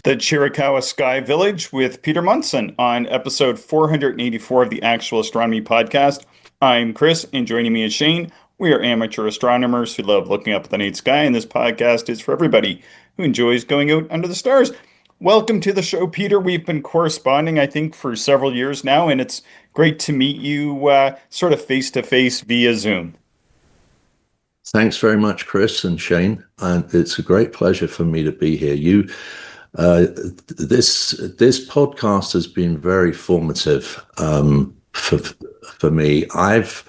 The Chiricahua Sky Village with Peter Monson on episode 484 of the Actual Astronomy Podcast. I'm Chris, and joining me is Shane. We are amateur astronomers who love looking up at the night sky, and this podcast is for everybody who enjoys going out under the stars. Welcome to the show, Peter. We've been corresponding, I think, for several years now, and it's great to meet you sort of face to face via Zoom. Thanks very much, Chris and Shane. And it's a great pleasure for me to be here. This podcast has been very formative for me. I've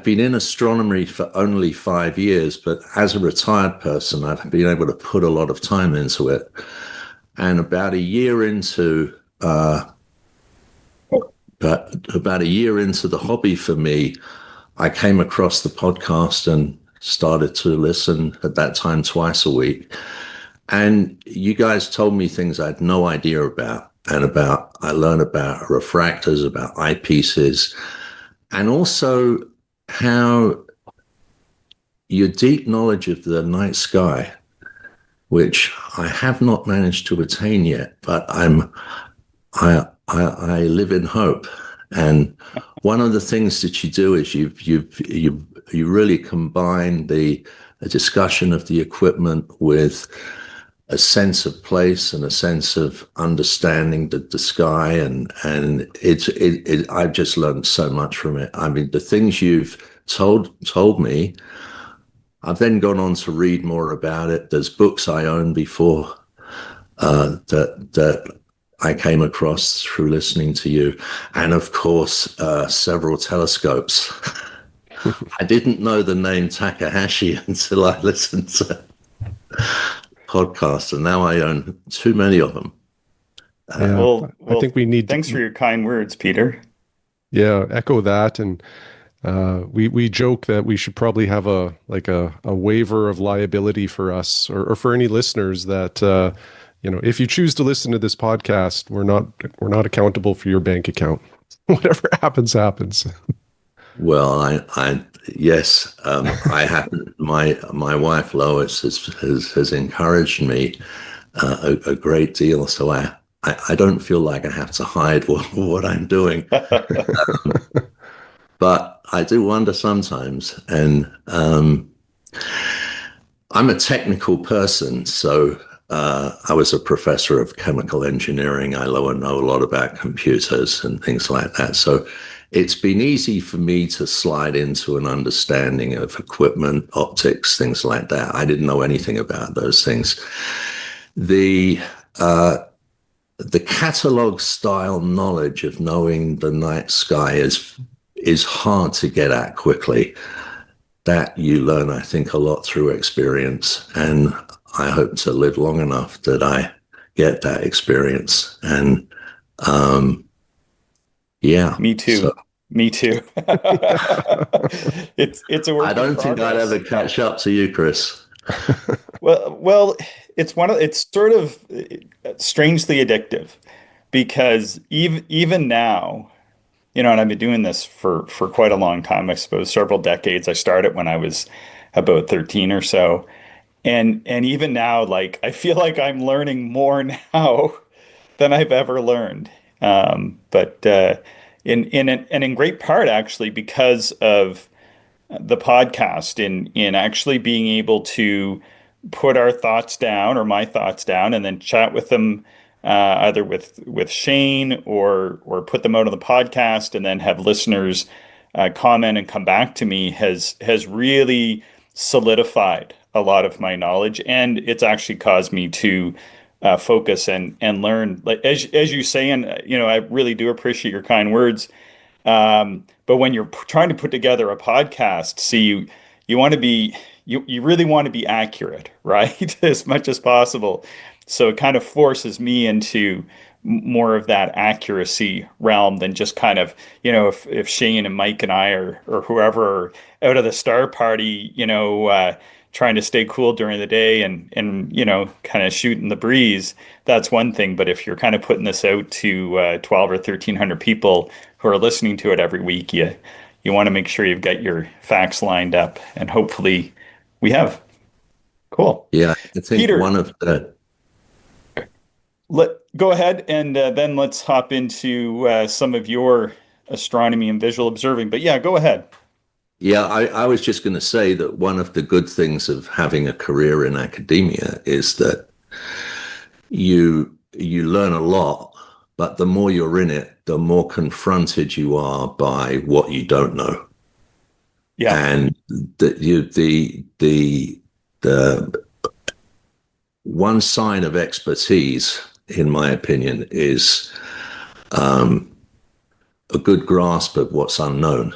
been in astronomy for only 5 years, but as a retired person, I've been able to put a lot of time into it. And about a year into the hobby for me, I came across the podcast and started to listen at that time twice a week. And you guys told me things I had no idea about. I learned about refractors, about eyepieces, and also how your deep knowledge of the night sky, which I have not managed to attain yet, but I live in hope. And one of the things that you do is you really combine the discussion of the equipment with a sense of place and a sense of understanding the sky, and I've just learned so much from it. I mean, the things you've told me, I've then gone on to read more about it. There's books I owned before that I came across through listening to you, and of course, several telescopes. I didn't know the name Takahashi until I listened to podcasts, and now I own too many of them. Well, I think we need. Thanks for your kind words, Peter. Yeah, echo that, and we joke that we should probably have a waiver of liability for us or for any listeners that. If you choose to listen to this podcast, we're not accountable for your bank account. Whatever happens. Well, yes, I happen. My wife Lois has encouraged me a great deal, so I don't feel like I have to hide what I'm doing. But I do wonder sometimes, and I'm a technical person, so. I was a professor of chemical engineering. I know a lot about computers and things like that. So it's been easy for me to slide into an understanding of equipment, optics, things like that. I didn't know anything about those things. The catalog style knowledge of knowing the night sky is hard to get at quickly. That you learn, I think, a lot through experience, and I hope to live long enough that I get that experience. And yeah, me too. Me too. It's a work I don't in think progress. I'd ever catch up to you, Chris. Well, it's sort of strangely addictive because even now, and I've been doing this for quite a long time, I suppose several decades. I started when I was about 13 or so. And even now, like I feel like I'm learning more now than I've ever learned. But in great part actually because of the podcast, in actually being able to put our thoughts down or my thoughts down and then chat with them either with Shane or put them out on the podcast and then have listeners comment and come back to me has really solidified a lot of my knowledge, and it's actually caused me to focus and learn. Like as you say, and I really do appreciate your kind words. But when you're trying to put together a podcast, see you want to be you really want to be accurate, right? As much as possible. So it kind of forces me into more of that accuracy realm than just kind of, if Shane and Mike and I or whoever are out of the star party, trying to stay cool during the day and kind of shooting the breeze, that's one thing. But if you're kind of putting this out to 12 or 1,300 people who are listening to it every week, you want to make sure you've got your facts lined up, and hopefully we have. Cool. Yeah, I think Peter, one of the Go ahead and then let's hop into some of your astronomy and visual observing. But yeah, go ahead. Yeah, I was just going to say that one of the good things of having a career in academia is that you learn a lot, but the more you're in it, the more confronted you are by what you don't know. Yeah. And the one sign of expertise, in my opinion, is a good grasp of what's unknown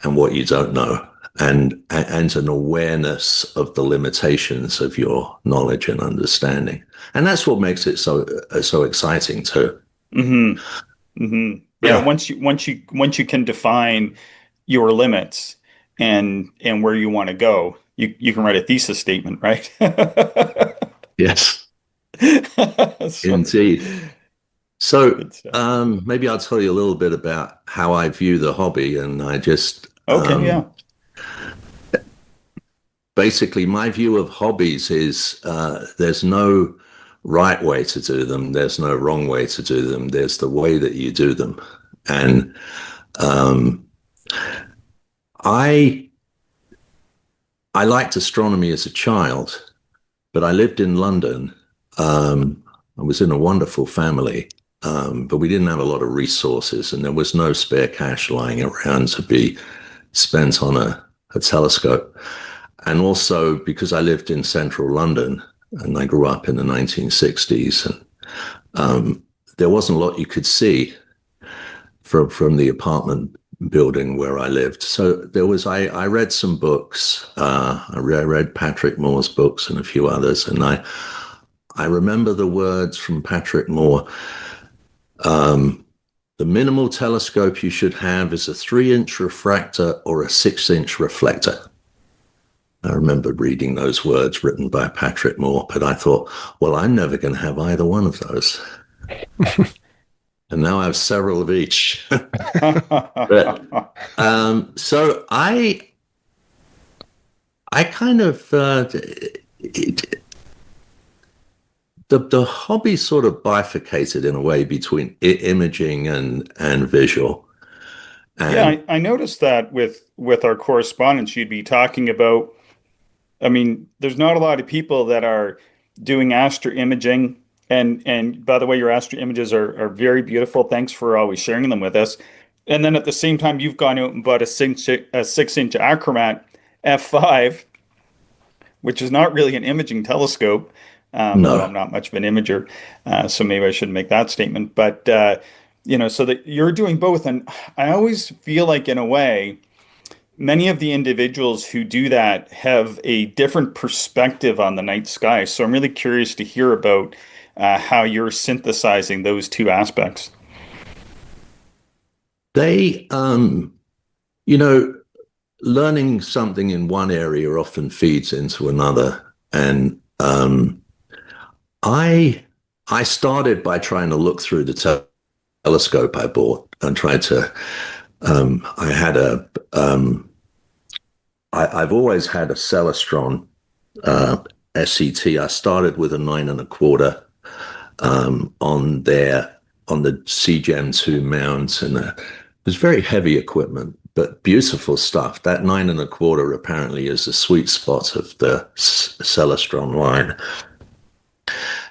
and what you don't know, and an awareness of the limitations of your knowledge and understanding. And that's what makes it so exciting too. hmm Yeah. Yeah. Once you can define your limits and where you want to go, you can write a thesis statement, right? Yes, So, indeed. So good stuff. maybe I'll tell you a little bit about how I view the hobby. And I just Okay, yeah. basically, my view of hobbies is there's no right way to do them. There's no wrong way to do them. There's the way that you do them. And um, I I liked astronomy as a child, but I lived in London. I was in a wonderful family, but we didn't have a lot of resources, and there was no spare cash lying around to be spent on a telescope. And also because I lived in central London and I grew up in the 1960s, and there wasn't a lot you could see from the apartment building where I lived. So I read some books. I read Patrick Moore's books and a few others, and I remember the words from Patrick Moore. The minimal telescope you should have is a 3-inch refractor or a 6-inch reflector. I remember reading those words written by Patrick Moore, but I thought, well, I'm never going to have either one of those. And now I have several of each. But so I kind of the hobby sort of bifurcated in a way between imaging and visual. Yeah, And I noticed that with our correspondence, you'd be talking about. I mean, there's not a lot of people that are doing astro imaging, and by the way, your astro images are very beautiful. Thanks for always sharing them with us. And then at the same time, you've gone out and bought a 6-inch Achromat f5, which is not really an imaging telescope, although I'm no, not much of an imager, so maybe I shouldn't make that statement. But so that you're doing both, and I always feel like, in a way, many of the individuals who do that have a different perspective on the night sky. So I'm really curious to hear about how you're synthesizing those two aspects. they you know, learning something in one area often feeds into another. And I I started by trying to look through the telescope I bought and tried to. I had I've always had a Celestron SET. I started with a 9 1/4 on the CGEM 2 mount, and it was very heavy equipment, but beautiful stuff. That 9 1/4 apparently is the sweet spot of the Celestron line,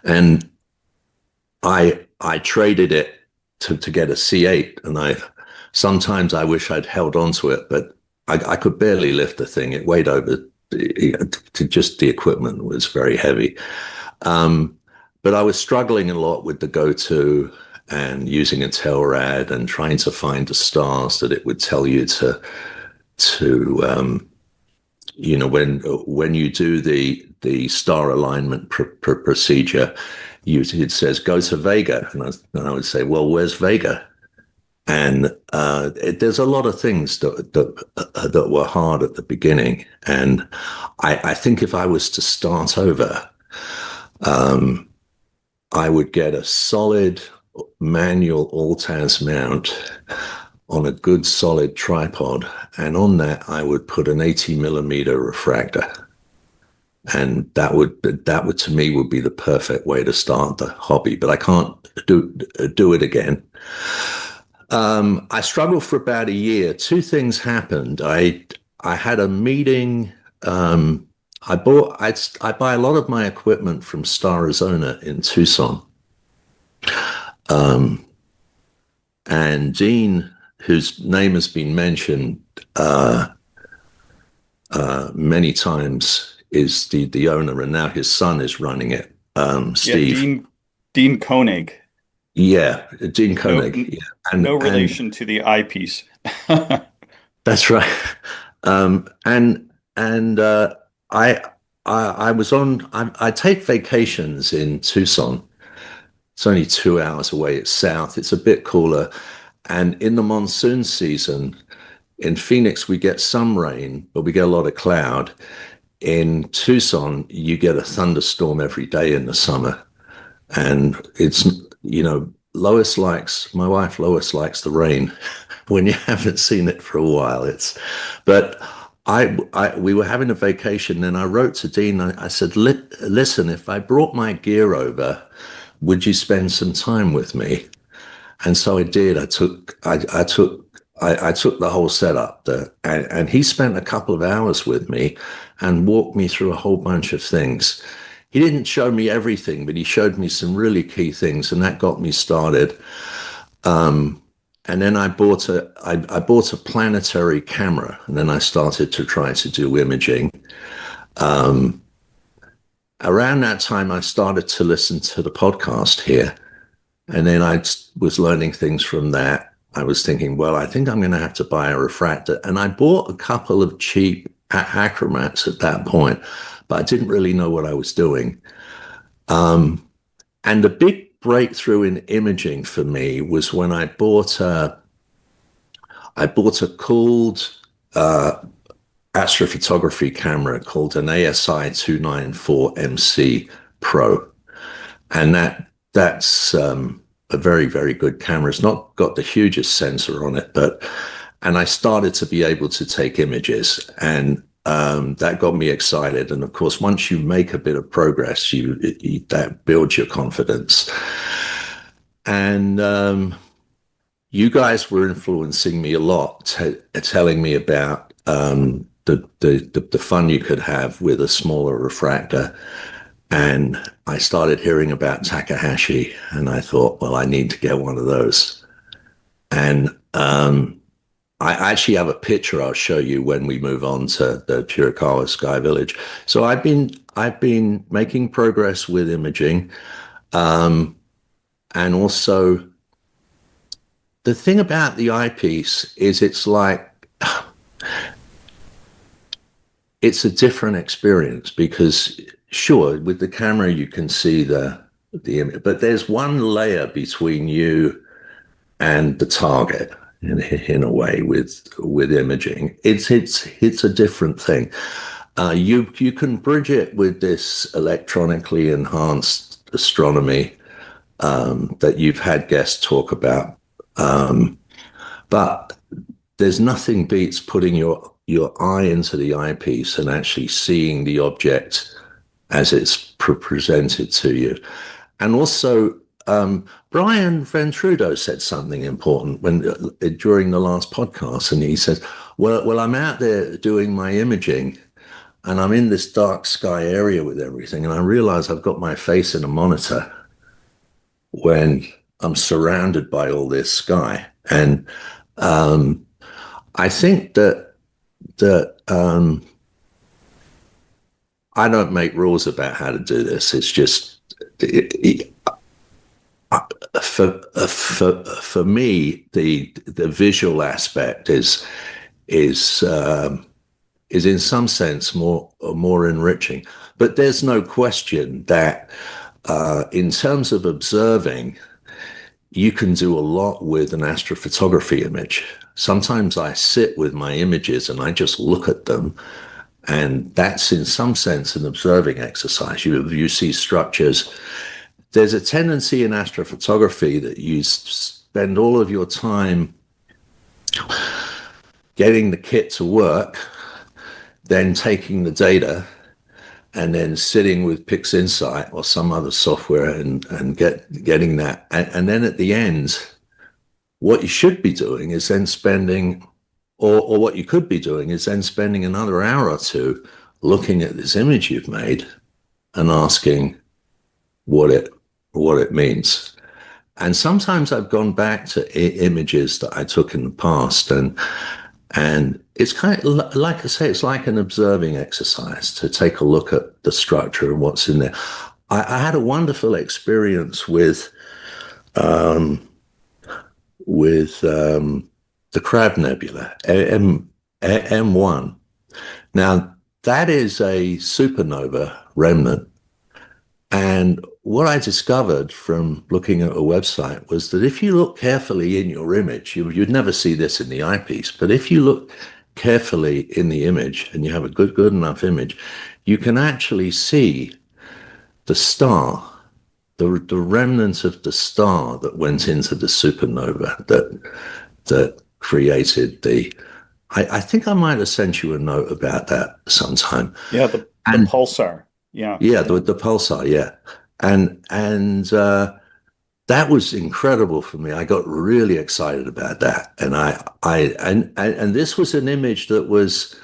and I traded it to get a C8, and sometimes I wish I'd held on to it, but I could barely lift the thing. It weighed over to just the equipment was very heavy. But I was struggling a lot with the go-to and using a TELRAD and trying to find the stars that it would tell you to when you do the star alignment procedure, it says go to Vega, and I would say, well, where's Vega? And there's a lot of things that were hard at the beginning, and I think if I was to start over, I would get a solid manual ALTAS mount on a good solid tripod, and on that I would put an 80 millimeter refractor, And that would to me would be the perfect way to start the hobby, but I can't do it again. I struggled for about a year. Two things happened. I had a meeting. I buy a lot of my equipment from Star Arizona in Tucson. And Dean, whose name has been mentioned many times, is the owner, and now his son is running it. Yeah, Steve. Dean Koenig. Yeah, Dean No, Koenig. Yeah. no And relation to the eyepiece. that's right. And I I was on. I take vacations in Tucson. It's only 2 hours away. It's south. It's a bit cooler. And in the monsoon season, in Phoenix, we get some rain, but we get a lot of cloud. In Tucson, you get a thunderstorm every day in the summer. And it's, my wife Lois likes the rain when you haven't seen it for a while. But we were having a vacation and I wrote to Dean, I said, listen, if I brought my gear over, would you spend some time with me? And so I did. I took the whole setup there, and he spent a couple of hours with me and walked me through a whole bunch of things. He didn't show me everything, but he showed me some really key things, and that got me started. And then I bought a planetary camera, and then I started to try to do imaging. Around that time, I started to listen to the podcast here. And then I was learning things from that. I was thinking, well, I think I'm going to have to buy a refractor. And I bought a couple of cheap acromats at that point, but I didn't really know what I was doing. And the big breakthrough in imaging for me was when I bought a cooled astrophotography camera called an ASI 294 MC Pro. And that's a very, very good camera. It's not got the hugest sensor on it, and I started to be able to take images, and that got me excited. And of course, once you make a bit of progress, that builds your confidence. And you guys were influencing me a lot, telling me about the fun you could have with a smaller refractor. And I started hearing about Takahashi, and I thought, well, I need to get one of those. And I actually have a picture I'll show you when we move on to the Chiricahua Sky Village. So I've been making progress with imaging, and also the thing about the eyepiece is it's a different experience because sure, with the camera you can see the image, but there's one layer between you and the target in a way with imaging. It's a different thing. You can bridge it with this electronically enhanced astronomy that you've had guests talk about, but there's nothing beats putting your eye into the eyepiece and actually seeing the object as it's presented to you. And also, Brian Ventrudo said something important during the last podcast, and he said, "Well, I'm out there doing my imaging, and I'm in this dark sky area with everything, and I realize I've got my face in a monitor when I'm surrounded by all this sky." And I think that I don't make rules about how to do this. It's just for me, the visual aspect is in some sense more enriching. But there's no question that in terms of observing, you can do a lot with an astrophotography image. Sometimes I sit with my images and I just look at them. And that's in some sense an observing exercise. You see structures. There's a tendency in astrophotography that you spend all of your time getting the kit to work, then taking the data and then sitting with PixInsight or some other software and getting that. And then at the end, what you should be doing is then spending, or what you could be doing is then spending another hour or two looking at this image you've made and asking what it means. And sometimes I've gone back to images that I took in the past, and it's kind of like I say, it's like an observing exercise to take a look at the structure and what's in there. I had a wonderful experience with the Crab Nebula, M1. Now, that is a supernova remnant. And what I discovered from looking at a website was that if you look carefully in your image, you'd never see this in the eyepiece, but if you look carefully in the image and you have a good enough image, you can actually see the star, the remnants of the star that went into the supernova that created the. I think I might have sent you a note about that sometime. Yeah, the pulsar. Yeah. Yeah, the pulsar, yeah. And that was incredible for me. I got really excited about that. And this was an image that was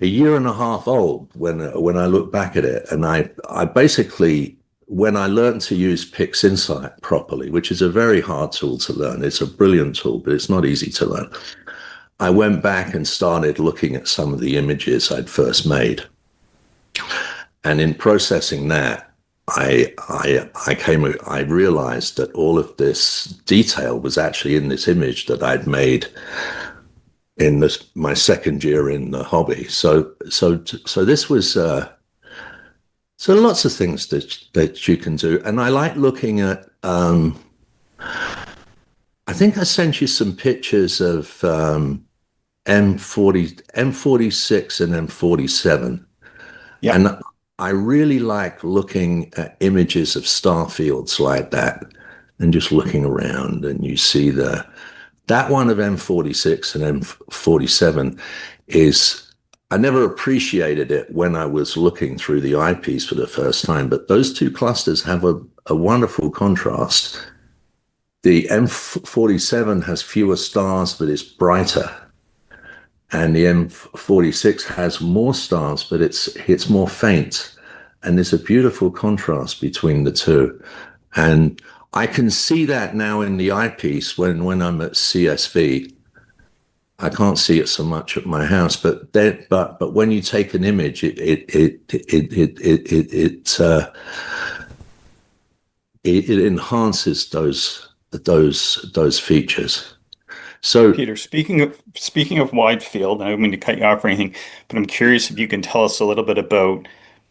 a year and a half old when I look back at it. And I basically, when I learned to use PixInsight properly, which is a very hard tool to learn, it's a brilliant tool, but it's not easy to learn. I went back and started looking at some of the images I'd first made. And in processing that, I realized that all of this detail was actually in this image that I'd made in my second year in the hobby. So this was so lots of things that you can do, and I like looking at. I think I sent you some pictures of M46 and M47, Yeah. and I really like looking at images of star fields like that and just looking around, and you see that one of M46 and M47 is, I never appreciated it when I was looking through the eyepiece for the first time, but those two clusters have a wonderful contrast. The M47 has fewer stars, but it's brighter. And the M46 has more stars, but it's more faint. And there's a beautiful contrast between the two. And I can see that now in the eyepiece when I'm at CSV. I can't see it so much at my house, but when you take an image, it enhances those features. So, Peter, speaking of wide field, I don't mean to cut you off or anything, but I'm curious if you can tell us a little bit about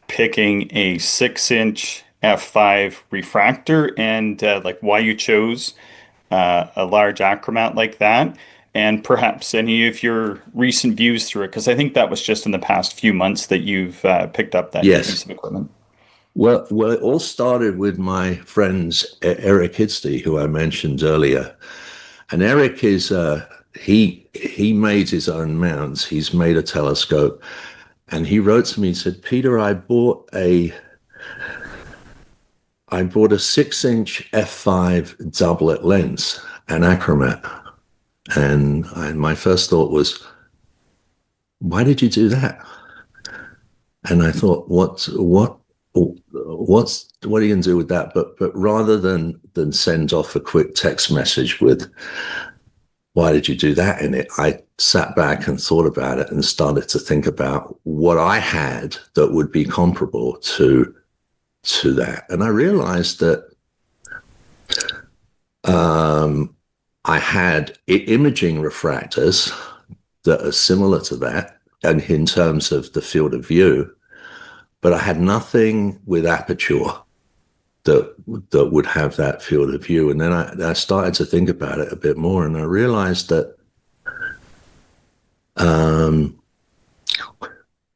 picking a 6-inch f5 refractor and like why you chose a large achromat like that, and perhaps any of your recent views through it, because I think that was just in the past few months that you've picked up that new yes. piece of equipment. Well, it all started with my friends Eric Hidsty, who I mentioned earlier. And Eric is he made his own mounts. He's made a telescope, and he wrote to me and said, "Peter, I bought a 6-inch f5 doublet lens, an achromat." And my first thought was, "Why did you do that?" And I thought, what are you going to do with that? But rather than send off a quick text message with, "Why did you do that?" in it, I sat back and thought about it and started to think about what I had that would be comparable to that. And I realized that I had imaging refractors that are similar to that, and in terms of the field of view, but I had nothing with aperture that would have that field of view. And then I started to think about it a bit more, and I realized that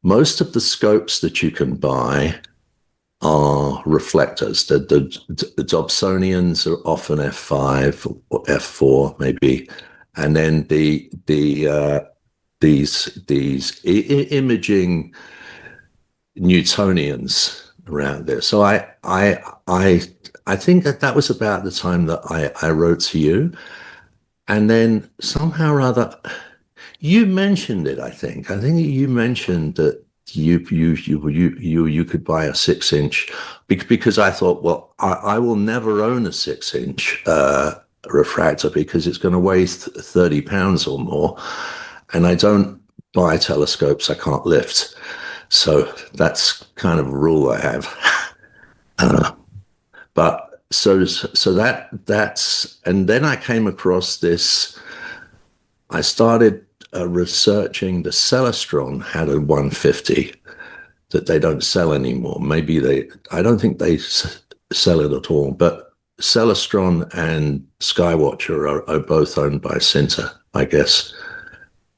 most of the scopes that you can buy are reflectors. The Dobsonians are often f5 or f4 maybe, and then these imaging Newtonians around there. So I think that was about the time that I wrote to you, and then somehow or other you mentioned it. I think you mentioned that you could buy a 6-inch, because I thought, well, I will never own a 6-inch refractor because it's going to weigh 30 pounds or more, and I don't buy telescopes I can't lift. So that's kind of a rule I have. But so that's, and then I came across this. I started researching. The Celestron had a 150 that they don't sell anymore. Maybe I don't think they sell it at all. But Celestron and Skywatcher are both owned by Sinter, I guess.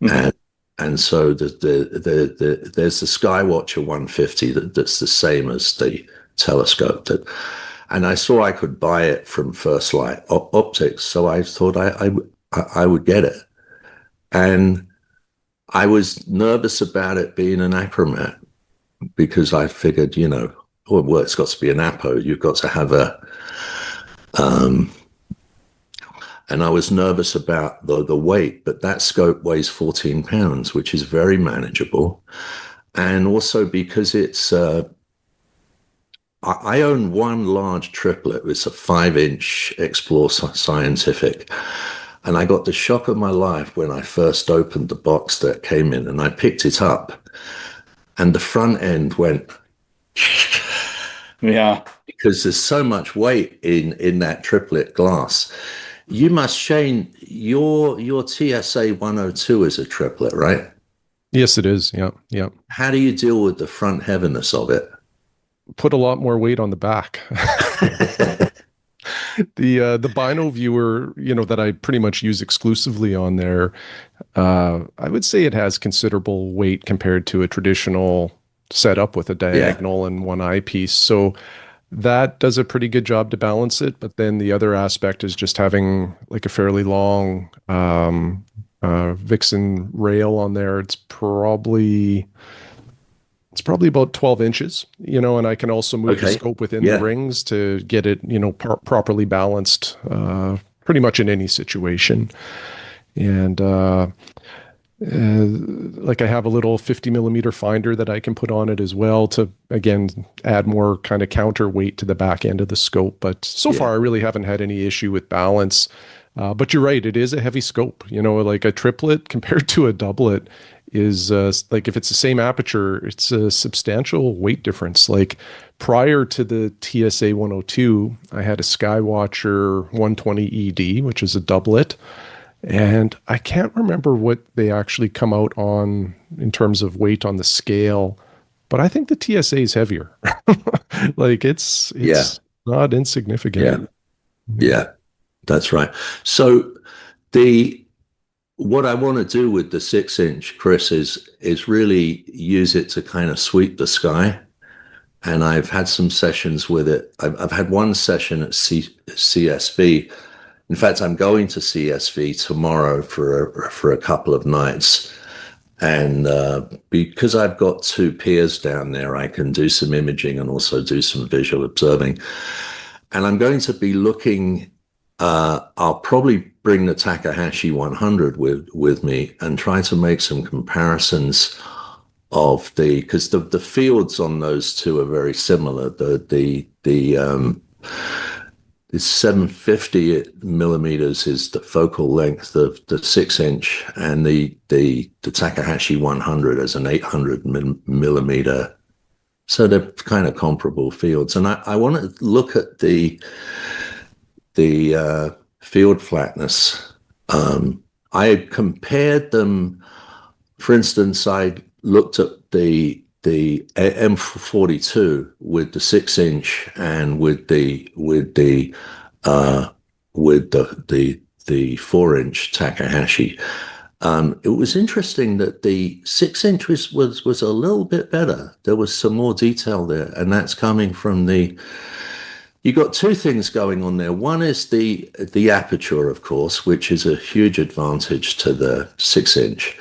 Mm-hmm. And so there's the Skywatcher 150 that's the same as the telescope and I saw I could buy it from First Light Optics, so I thought I would get it. And I was nervous about it being an achromat because I figured, well, it's got to be an apo. You've got to have and I was nervous about the weight, but that scope weighs 14 pounds, which is very manageable. And also because it's, I own one large triplet. It's a 5-inch Explore Scientific. And I got the shock of my life when I first opened the box that came in, and I picked it up and the front end went, yeah, because there's so much weight in that triplet glass. You must, Shane, your TSA 102 is a triplet, right? Yes, it is. Yeah, yeah. How do you deal with the front heaviness of it? Put a lot more weight on the back. The Bino viewer, that I pretty much use exclusively on there, I would say it has considerable weight compared to a traditional setup with a diagonal and one eyepiece. So that does a pretty good job to balance it. But then the other aspect is just having like a fairly long Vixen rail on there. It's probably about 12 inches, and I can also move the scope within the rings to get it, properly balanced, pretty much in any situation. And like I have a little 50 millimeter finder that I can put on it as well to, again, add more kind of counterweight to the back end of the scope. But so far, I really haven't had any issue with balance. But you're right, it is a heavy scope. Like a triplet compared to a doublet is like, if it's the same aperture, it's a substantial weight difference. Like prior to the TSA 102, I had a Skywatcher 120 ED, which is a doublet. And I can't remember what they actually come out on in terms of weight on the scale, but I think the TSA is heavier. Like it's not insignificant. Yeah, that's right. So what I want to do with the 6-inch, Chris, is really use it to kind of sweep the sky. And I've had some sessions with it. I've had one session at CSV. In fact, I'm going to CSV tomorrow for a couple of nights. And because I've got 2 peers down there, I can do some imaging and also do some visual observing. And I'm going to be looking, I'll probably bring the Takahashi 100 with me and try to make some comparisons of because the fields on those two are very similar. The 750 millimeters is the focal length of the 6-inch, and the Takahashi 100 is an 800 millimeter. So they're kind of comparable fields. And I want to look at the field flatness. I compared them. For instance, I looked at the M42 with the 6-inch and with the 4-inch Takahashi. It was interesting that the 6-inch was a little bit better. There was some more detail there, and that's coming from you got 2 things going on there. One is the aperture, of course, which is a huge advantage to the 6-inch.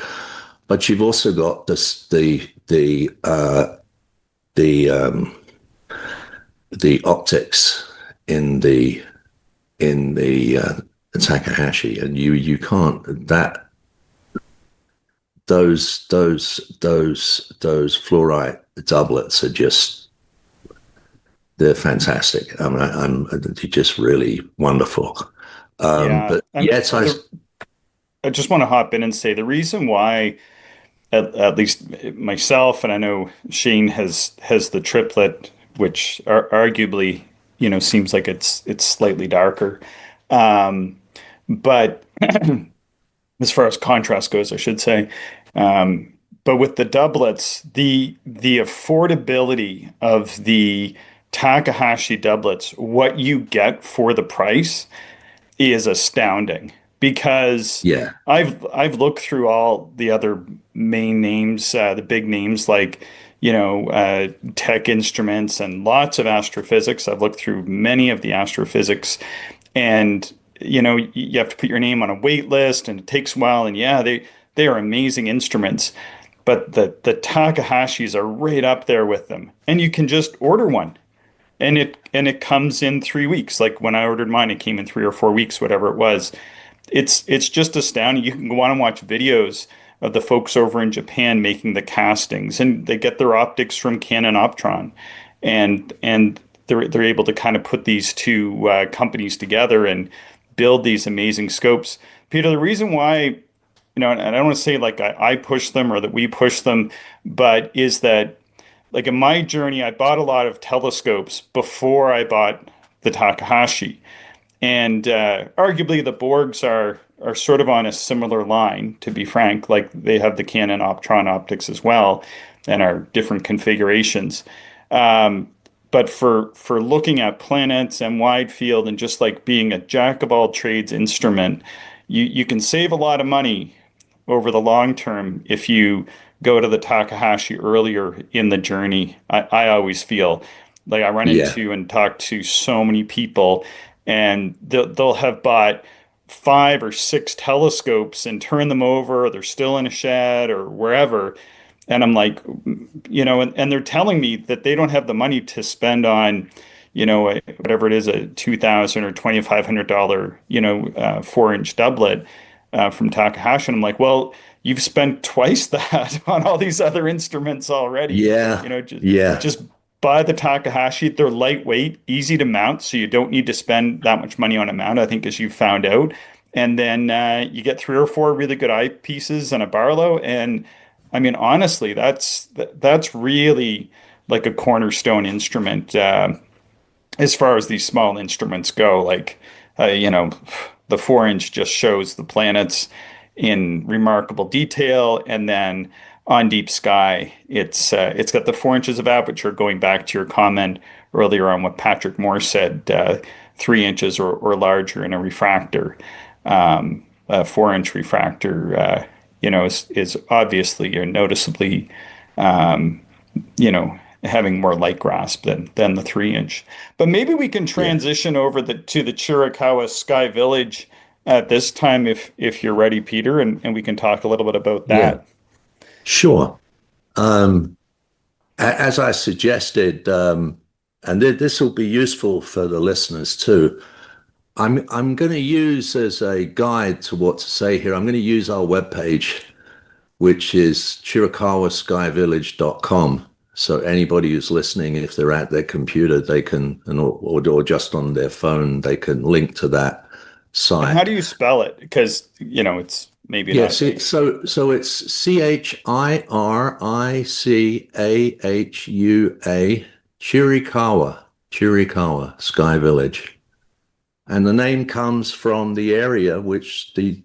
But you've also got the the the optics in the Takahashi, and you can't that those fluorite doublets are just they're fantastic. I mean, they're just really wonderful. Yeah. But yes, I just want to hop in and say the reason why, at least myself, and I know Shane has the triplet, which arguably, seems like it's slightly darker. Um, but as far as contrast goes, I should say. But with the doublets, the affordability of the Takahashi doublets, what you get for the price is astounding because yeah, I've looked through all the other main names, the big names like Tech Instruments and lots of astrophysics. I've looked through many of the astrophysics, and you have to put your name on a wait list, and it takes a while. And yeah, they are amazing instruments, but the Takahashis are right up there with them, and you can just order one and it comes in 3 weeks. Like when I ordered mine, it came in 3 or 4 weeks, whatever it was. It's just astounding. You can go on and watch videos of the folks over in Japan making the castings, and they get their optics from Canon Optron, and they're able to kind of put these two companies together and build these amazing scopes. Peter, the reason why, and I don't want to say like I push them or that we push them, but is that like in my journey, I bought a lot of telescopes before I bought the Takahashi. And arguably, the Borgs are sort of on a similar line, to be frank. Like they have the Canon Optron optics as well, and are different configurations. Um, but for looking at planets and wide field, and just like being a jack of all trades instrument, you can save a lot of money over the long term if you go to the Takahashi earlier in the journey. I always feel like I run yeah, into and talk to so many people, and they'll have bought 5 or 6 telescopes and turn them over, or they're still in a shed or wherever. And I'm like, and they're telling me that they don't have the money to spend on, whatever it is, a $2,000 or $2,500, 4-inch doublet from Takahashi. And I'm like, well, you've spent twice that on all these other instruments already. yeah, Just yeah, just buy the Takahashi. They're lightweight, easy to mount, so you don't need to spend that much money on a mount, I think, as you found out. And then you get 3 or 4 really good eyepieces and a Barlow. And I mean, honestly, that's really like a cornerstone instrument. As far as these small instruments go, like, the 4-inch just shows the planets in remarkable detail. And then on deep sky, it's got the 4 inches of aperture, going back to your comment earlier on what Patrick Moore said, 3 inches or larger in a refractor. A 4-inch refractor, is obviously or noticeably, um, having more light grasp than the 3-inch. But maybe we can yeah, transition over to the Chiricahua Sky Village at this time if you're ready, Peter, and we can talk a little bit about yeah. that. Sure. Um, as I suggested, and this will be useful for the listeners too. I'm going to use as a guide to what to say here. I'm going to use our webpage, which is chiricahua.skyvillage.com. So anybody who's listening, if they're at their computer, they can, or just on their phone, they can link to that And site. how do you spell it? Because, it's maybe not. Yes, so it's Chiricahua, Chiricahua Sky Village, and the name comes from the area which the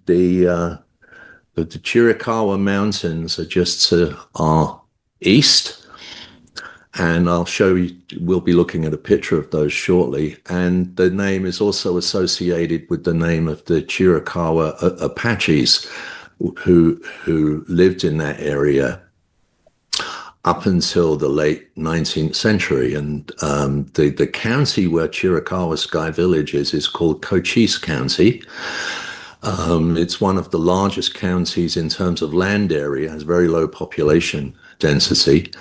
Chiricahua Mountains are just to our east, and I'll show you. We'll be looking at a picture of those shortly, and the name is also associated with the name of the Chiricahua Apaches who lived in that area up until the late 19th century. And the county where Chiricahua Sky Village is called Cochise County. It's one of the largest counties in terms of land area, has very low population density.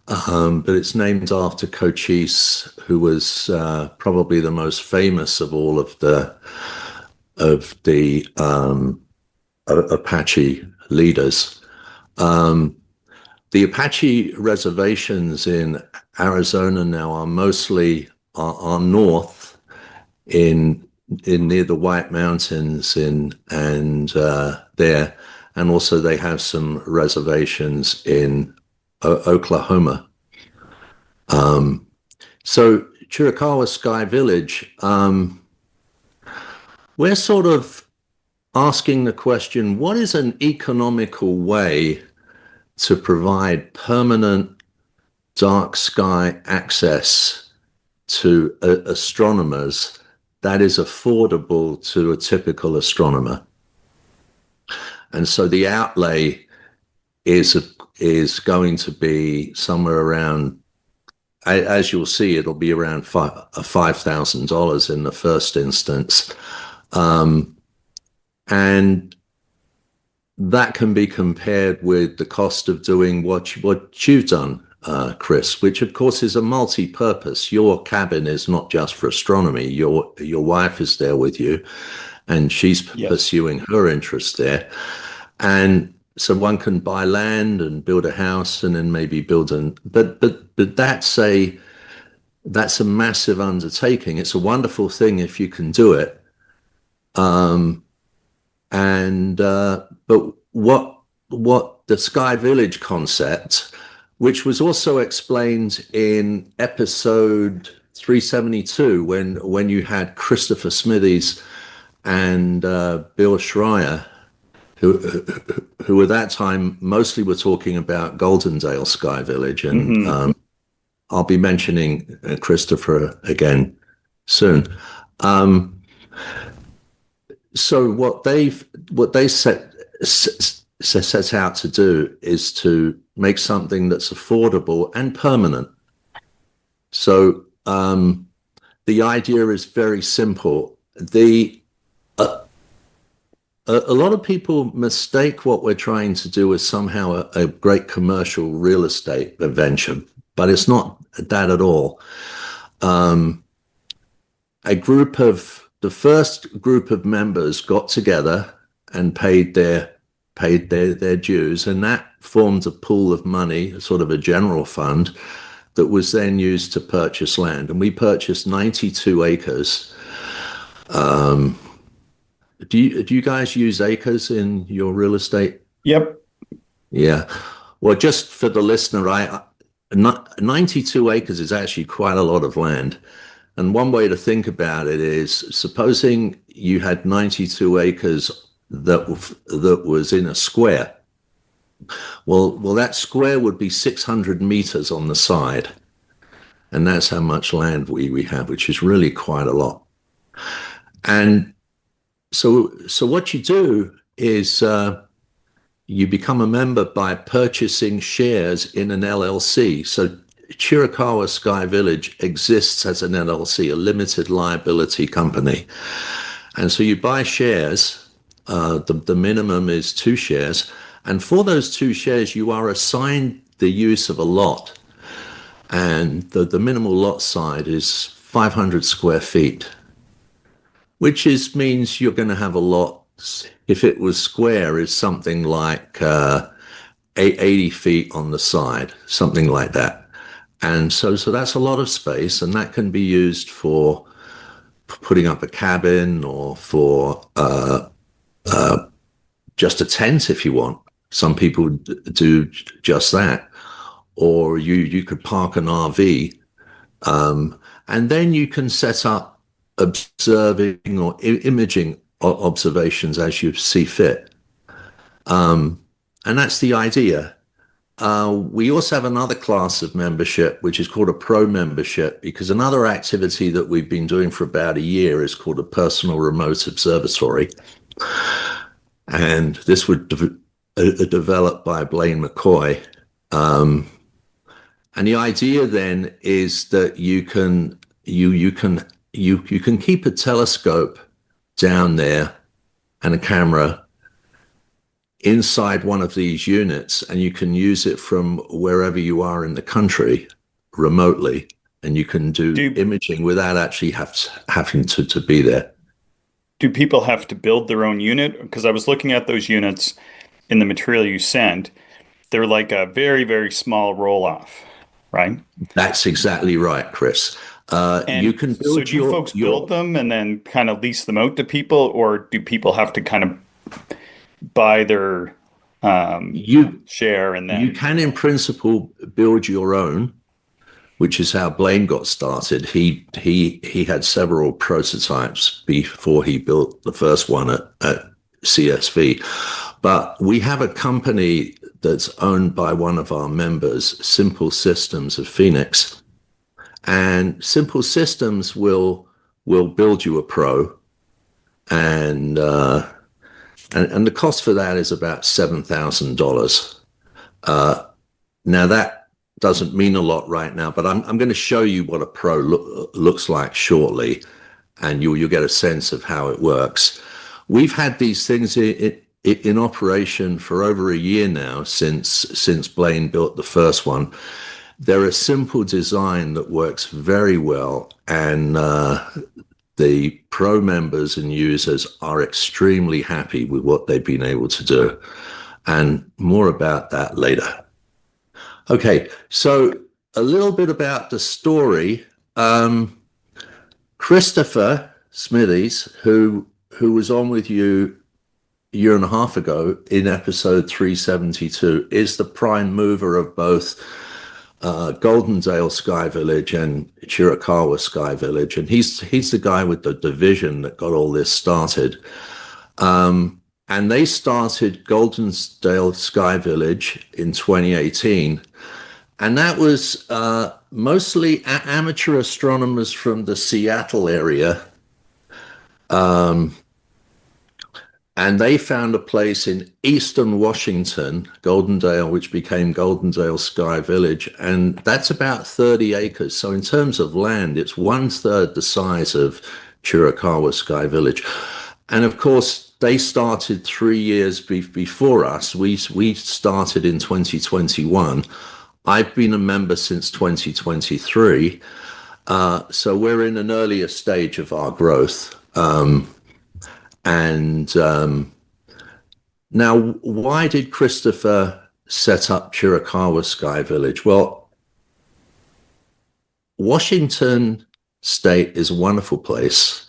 but it's named after Cochise, who was probably the most famous of all of the Apache leaders. The Apache reservations in Arizona now are mostly are north in near the White Mountains there, and also they have some reservations in Oklahoma. So Chiricahua Sky Village, we're sort of asking the question: what is an economical way to provide permanent dark sky access to astronomers that is affordable to a typical astronomer? And so the outlay is going to be somewhere around, as you'll see, it'll be around $5,000 in the first instance. And that can be compared with the cost of doing what you've done, Chris, which of course is a multi-purpose. Your cabin is not just for astronomy. Your wife is there with you, and she's pursuing her interest there. And so one can buy land and build a house, and then maybe build but that's a massive undertaking. It's a wonderful thing if you can do it. But what the Sky Village concept, which was also explained in episode 372, when you had Christopher Smithies and Bill Schreier, who at that time mostly were talking about Goldendale Sky Village, and I'll be mentioning Christopher again soon. So what they set out to do is to make something that's affordable and permanent. So the idea is very simple. A lot of people mistake what we're trying to do as somehow a great commercial real estate venture, but it's not that at all. The first group of members got together and paid their dues, and that formed a pool of money, sort of a general fund, that was then used to purchase land. And we purchased 92 acres. Do you guys use acres in your real estate? Yep. Yeah. Well, just for the listener, 92 acres is actually quite a lot of land. And one way to think about it is, supposing you had 92 acres that was in a square. Well, that square would be 600 meters on the side. And that's how much land we have, which is really quite a lot. And so what you do is you become a member by purchasing shares in an LLC. So Chiricahua Sky Village exists as an LLC, a limited liability company. And so you buy shares, the minimum is 2 shares, and for those 2 shares you are assigned the use of a lot. And the minimal lot size is 500 square feet, which means you're going to have a lot, if it was square, is something like 80 feet on the side, something like that. And so that's a lot of space, and that can be used for putting up a cabin or for just a tent if you want. Some people do just that. Or you could park an RV, and then you can set up observing or imaging observations as you see fit. And that's the idea. We also have another class of membership, which is called a pro membership, because another activity that we've been doing for about a year is called a personal remote observatory. And this was developed by Blaine McCoy. And the idea then is that you can keep a telescope down there and a camera inside one of these units, and you can use it from wherever you are in the country remotely, and you can do Do imaging without actually having to be there. do people have to build their own unit? Because I was looking at those units in the material you sent. They're like a very, very small roll off, right? That's exactly right, Chris. You And can so build do you folks build your them and then kind of lease them out to people, or do people have to kind of buy their you share and you then can in principle build your own, which is how Blaine got started. He had several prototypes before he built the first one at CSV. But we have a company that's owned by one of our members, Simple Systems of Phoenix, and Simple Systems will build you a pro, and and the cost for that is about $7,000. Now that doesn't mean a lot right now, but I'm going to show you what a pro looks like shortly, and you'll get a sense of how it works. We've had these things in operation for over a year now, since Blaine built the first one. They're a simple design that works very well, and the pro members and users are extremely happy with what they've been able to do. And more about that later. Okay, so a little bit about the story. Christopher Smithies, who was on with you a year and a half ago in episode 372, is the prime mover of both Goldendale Sky Village and Chiricahua Sky Village, and he's the guy with the division that got all this started. And they started Goldendale Sky Village in 2018, and that was mostly amateur astronomers from the Seattle area. And they found a place in eastern Washington, Goldendale, which became Goldendale Sky Village. And that's about 30 acres. So in terms of land, it's 1/3 the size of Chiricahua Sky Village. And of course, they started 3 years before us. We started in 2021. I've been a member since 2023. So we're in an earlier stage of our growth. And now, why did Christopher set up Chiricahua Sky Village? Well, Washington State is a wonderful place.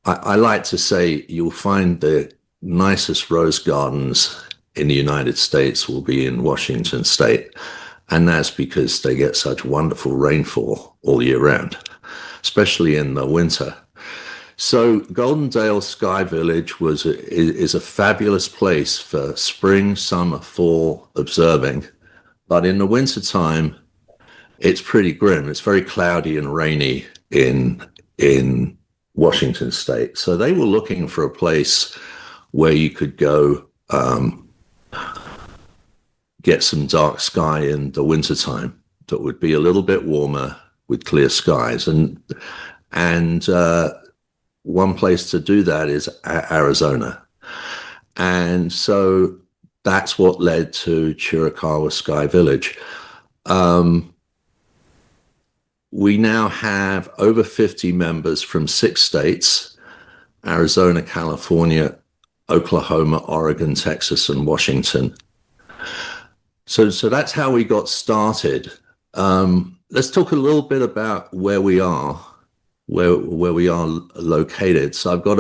I like to say you'll find the nicest rose gardens in the United States will be in Washington State. And that's because they get such wonderful rainfall all year round, especially in the winter. So Goldendale Sky Village is a fabulous place for spring, summer, fall observing. But in the wintertime, it's pretty grim. It's very cloudy and rainy in Washington State. So they were looking for a place where you could go get some dark sky in the wintertime that would be a little bit warmer with clear skies. And one place to do that is Arizona. And so that's what led to Chiricahua Sky Village. We now have over 50 members from 6 states: Arizona, California, Oklahoma, Oregon, Texas, and Washington. So that's how we got started. Let's talk a little bit about where we are located. So I've got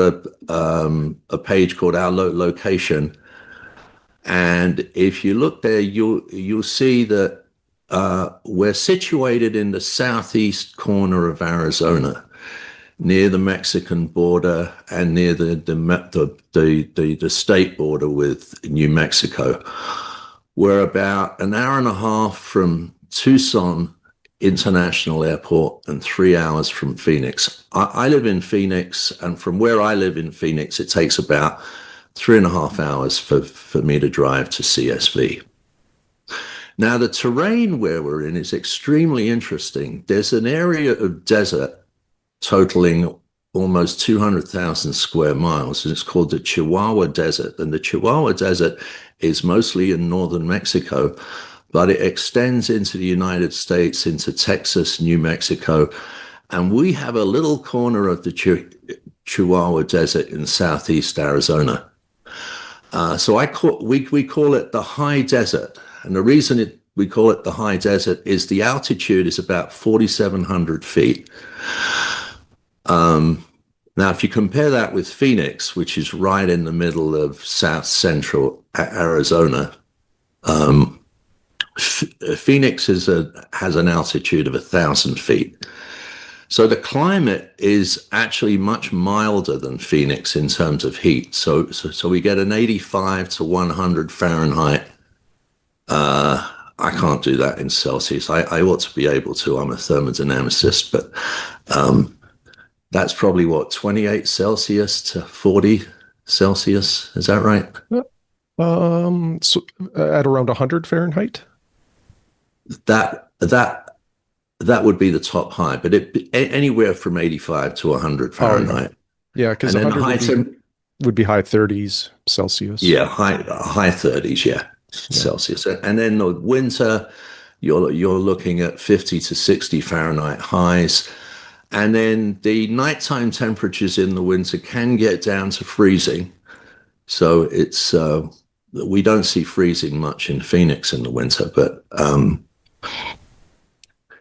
a page called Our Location, and if you look there, you'll see that we're situated in the southeast corner of Arizona, near the Mexican border and near the state border with New Mexico. We're about an hour and a half from Tucson International Airport and 3 hours from Phoenix. I live in Phoenix, and from where I live in Phoenix, it takes about 3.5 hours for me to drive to CSV. Now, the terrain where we're in is extremely interesting. There's an area of desert totaling almost 200,000 square miles, and it's called the Chihuahua Desert. And the Chihuahua Desert is mostly in northern Mexico, but it extends into the United States, into Texas, New Mexico, and we have a little corner of the Chihuahua Desert in southeast Arizona. We call it the high desert, and the reason we call it the high desert is the altitude is about 4,700 feet. Now, if you compare that with Phoenix, which is right in the middle of south central Arizona, Phoenix has an altitude of 1,000 feet. So the climate is actually much milder than Phoenix in terms of heat. So we get an 85 to 100 Fahrenheit. I can't do that in Celsius. I ought to be able to. I'm a thermodynamicist, but that's probably what, 28 Celsius to 40 Celsius. Is that right? So at around 100 Fahrenheit. That would be the top high, but anywhere from 85 to 100 Fahrenheit. Yeah, because 100 would be high 30s Celsius. Yeah, high 30s, yeah, Celsius. And then the winter, you're looking at 50 to 60 Fahrenheit highs. And then the nighttime temperatures in the winter can get down to freezing. So it's we don't see freezing much in Phoenix in the winter, but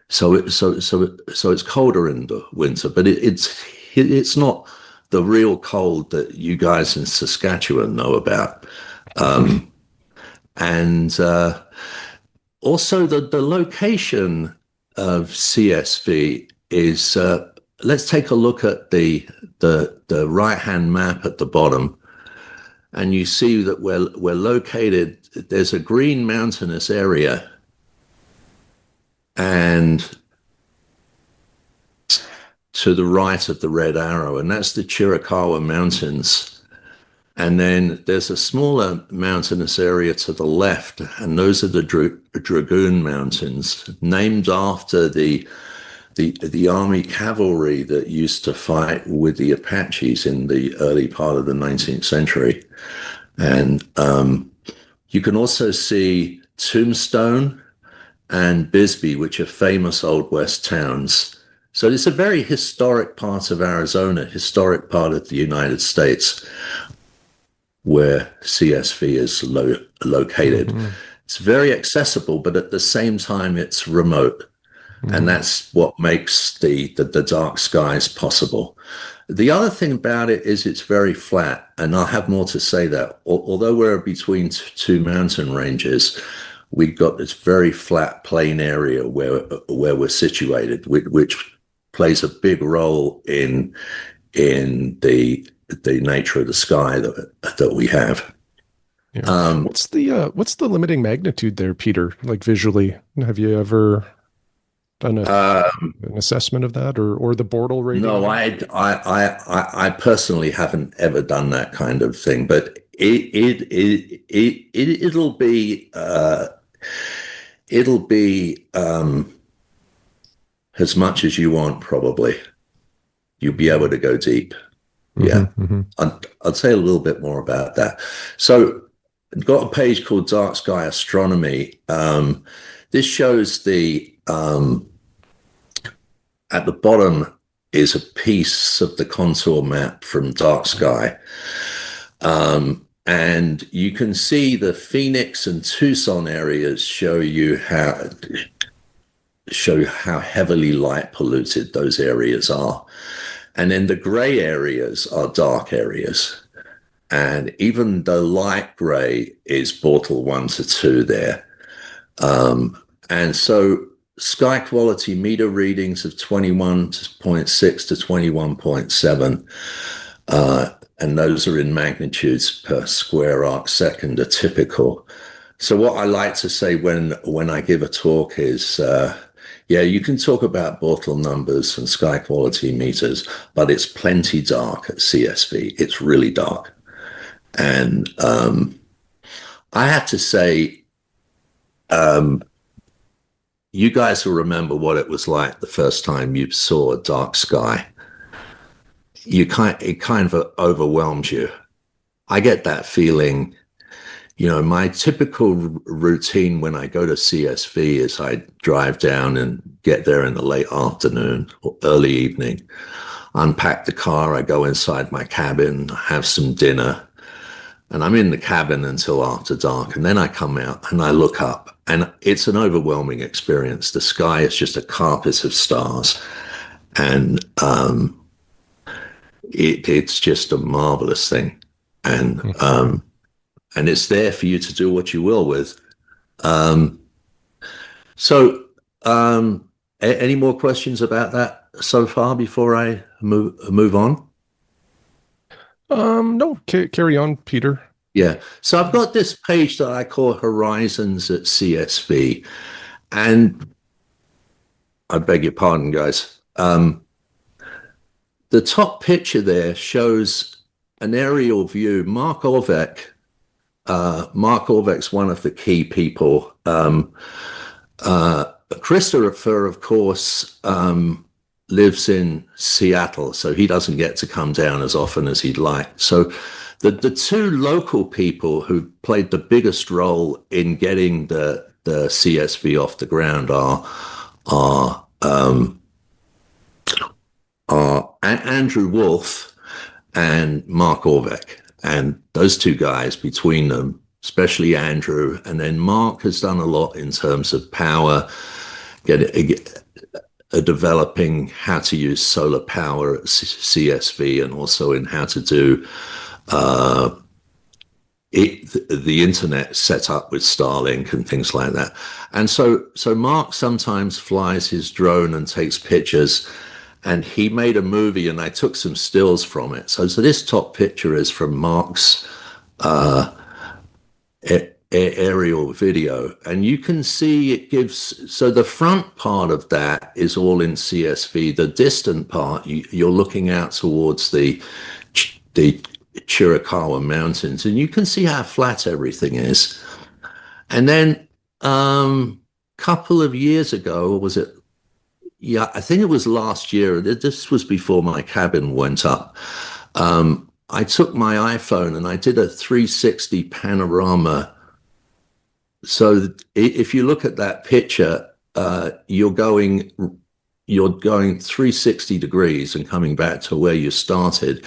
so it's colder in the winter, but it's not the real cold that you guys in Saskatchewan know about. And also the location of CSV is, let's take a look at the right-hand map at the bottom, and you see that we're located, there's a green mountainous area, and to the right of the red arrow, and that's the Chiricahua Mountains. And then there's a smaller mountainous area to the left, and those are the Dragoon Mountains, named after the Army cavalry that used to fight with the Apaches in the early part of the 19th century. And you can also see Tombstone and Bisbee, which are famous Old West towns. So it's a very historic part of Arizona, historic part of the United States, where CSV is located. Mm-hmm. It's very accessible, but at the same time, it's remote. Mm-hmm. And that's what makes the dark skies possible. The other thing about it is it's very flat, and I'll have more to say that. Although we're between two mountain ranges, we've got this very flat plain area where we're situated, which plays a big role in the nature of the sky that we have. Yeah. What's the limiting magnitude there, Peter? Like visually, have you ever done an assessment of that, or the Bortle rating? No, I personally haven't ever done that kind of thing, but it'll be as much as you want, probably. You'll be able to go deep. Yeah. Mm-hmm. I'll say a little bit more about that. So I've got a page called Dark Sky Astronomy. This shows at the bottom is a piece of the contour map from Dark Sky. And you can see the Phoenix and Tucson areas show how heavily light polluted those areas are. And then the gray areas are dark areas. And even the light gray is Bortle 1 to 2 there. And so sky quality meter readings of 21.6 to 21.7. And those are in magnitudes per square arc second are typical. So what I like to say when I give a talk is, you can talk about Bortle numbers and sky quality meters, but it's plenty dark at CSV. It's really dark. And I have to say, you guys will remember what it was like the first time you saw a dark sky. it kind of overwhelms you. I get that feeling. My typical routine when I go to CSV is I drive down and get there in the late afternoon or early evening, unpack the car, I go inside my cabin, have some dinner, and I'm in the cabin until after dark. And then I come out and I look up, and it's an overwhelming experience. The sky is just a carpet of stars. And it's just a marvelous thing. And it's there for you to do what you will with. Um, so, any more questions about that so far before I move on? No, carry on, Peter. Yeah. So I've got this page that I call Horizons at CSV, and I beg your pardon, guys. The top picture there shows an aerial view. Mark Orvek's one of the key people. Christopher, of course, lives in Seattle, so he doesn't get to come down as often as he'd like. So the two local people who played the biggest role in getting the CSV off the ground are Andrew Wolf and Mark Orvek. And those two guys, between them, especially Andrew, and then Mark has done a lot in terms of power, developing how to use solar power at CSV, and also in how to do the internet set up with Starlink and things like that. And so Mark sometimes flies his drone and takes pictures. And he made a movie, and I took some stills from it. So this top picture is from Mark's aerial video, and you can see it gives. So the front part of that is all in CSV. The distant part, you're looking out towards the Chiricahua Mountains, and you can see how flat everything is. And then couple of years ago, or was it? Yeah, I think it was last year. This was before my cabin went up. I took my iPhone and I did a 360 panorama. So if you look at that picture, you're going 360 degrees and coming back to where you started,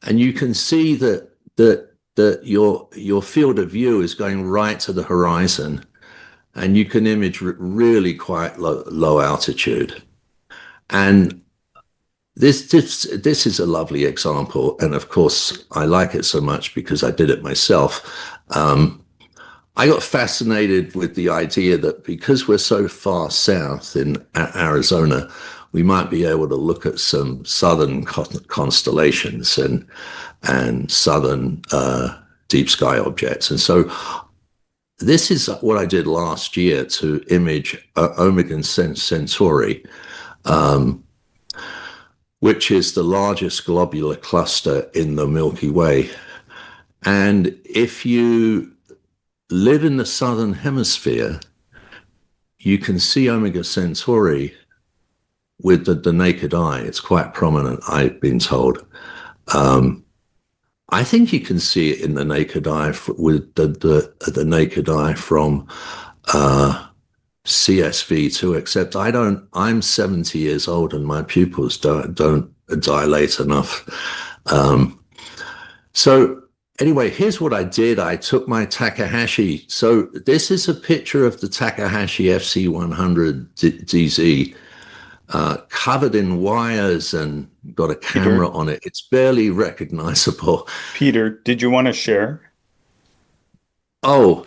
and you can see that your field of view is going right to the horizon. And you can image really quite low altitude. And this is a lovely example. And of course, I like it so much because I did it myself. I got fascinated with the idea that because we're so far south in Arizona, we might be able to look at some southern constellations and southern deep sky objects. And so this is what I did last year to image Omega Centauri, which is the largest globular cluster in the Milky Way. And if you live in the southern hemisphere, you can see Omega Centauri with the naked eye. It's quite prominent, I've been told. I think you can see it in the naked eye with the naked eye from CSV too. Except I don't. I'm 70 years old and my pupils don't dilate enough. So anyway, here's what I did. I took my Takahashi. So this is a picture of the Takahashi FC100 DZ. Covered in wires and got a camera on it. It's barely recognizable. Peter, did you want to share? Oh,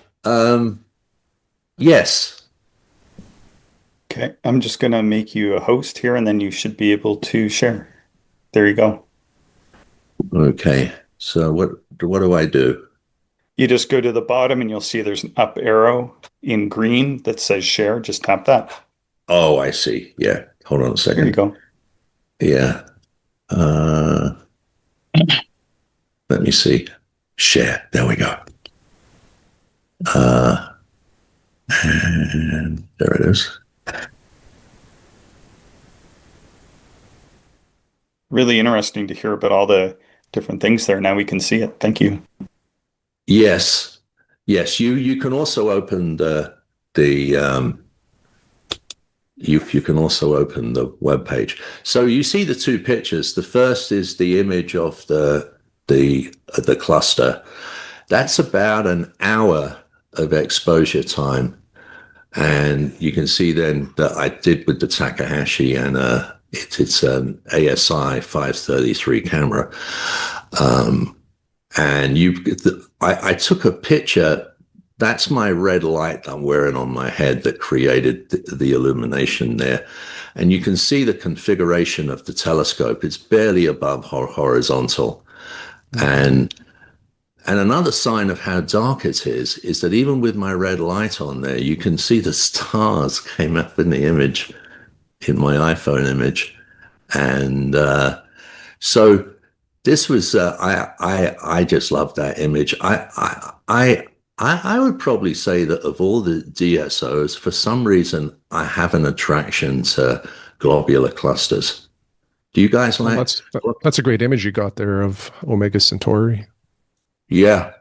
yes. Okay, I'm just going to make you a host here, and then you should be able to share. There you go. Okay, so what do I do? You just go to the bottom, and you'll see there's an up arrow in green that says share. Just tap that. Oh, I see. Yeah. Hold on a second. There you go. Yeah. Let me see. Share. There we go. And there it is. Really interesting to hear about all the different things there. Now we can see it. Thank you. Yes, yes. You can also open the you can also open the web page. So you see the two pictures. The first is the image of the cluster. That's about an hour of exposure time, and you can see then that I did with the Takahashi, and it's an ASI 533 camera. And I took a picture. That's my red light I'm wearing on my head that created the illumination there. And you can see the configuration of the telescope. It's barely above horizontal. And and another sign of how dark it is that even with my red light on there, you can see the stars came up in the image, in my iPhone image. And so this was I just love that image. I would probably say that of all the DSOs, for some reason, I have an attraction to globular clusters. Do you guys Well, like? that's a great image you got there of Omega Centauri. Yeah.